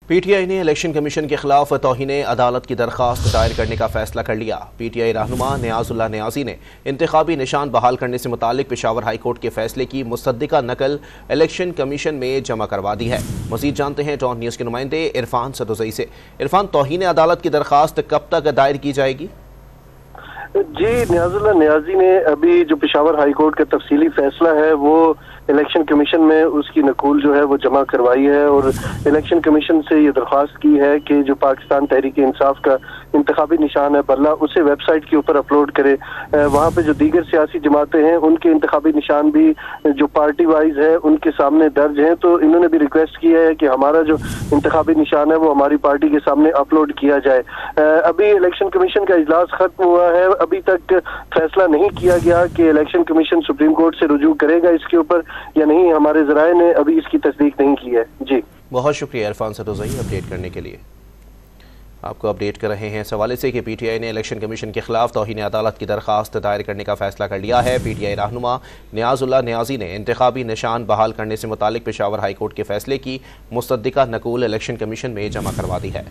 PTI ने election commission के खिलाफ तौहीने अदालत की दरखास्त दायर करने का फैसला कर लिया। पीटीआई रहनुमा नियाजुल्लाह नियाजी ने इंतखाबी निशान बहाल करने से मुतालिक पेशावर हाई कोर्ट के फैसले की मुसद्दिका नकल इलेक्शन कमीशन में जमा करवा दी है। मजीद जानते हैं डॉन न्यूज़ के नुमाइंदे इरफान सदुज़ई से। इरफान, तौहीने अदालत की दरखास्त कब तक दायर की जाएगी? जी, नियाजुल्लाह नियाजी ने अभी जो पेशावर हाई कोर्ट का तफसीली फैसला है वो इलेक्शन कमीशन में उसकी नकूल जो है वो जमा करवाई है और इलेक्शन कमीशन से ये दरख्वास्त की है कि जो पाकिस्तान तहरीक इंसाफ का इंतखाबी निशान है बल्ला उसे वेबसाइट के ऊपर अपलोड करे। वहाँ पे जो दीगर सियासी जमातें हैं उनके इंतखाबी निशान भी जो पार्टी वाइज है उनके सामने दर्ज हैं, तो इन्होंने भी रिक्वेस्ट किया है कि हमारा जो इंतखाबी निशान है वो हमारी पार्टी के सामने अपलोड किया जाए। अभी इलेक्शन कमीशन का इजलास खत्म हुआ है, अभी तक फैसला नहीं किया गया कि इलेक्शन कमीशन सुप्रीम कोर्ट से रुजू करेगा इसके ऊपर या नहीं। हमारे ज़राए ने अभी इसकी तस्दीक नहीं की है। जी, बहुत शुक्रिया इरफान सदुज़ई अपडेट करने के लिए। आपको अपडेट कर रहे हैं इस हवाले से कि पीटीआई ने इलेक्शन कमीशन के खिलाफ तौहीन अदालत की दरखास्त दायर करने का फैसला कर लिया है। पीटीआई रहनुमा नियाजुल्लाह नियाजी ने इंतखाबी निशान बहाल करने से मुतालिक पेशावर हाई कोर्ट के फैसले की मुसद्दिका नकूल इलेक्शन कमीशन में जमा करवा दी है।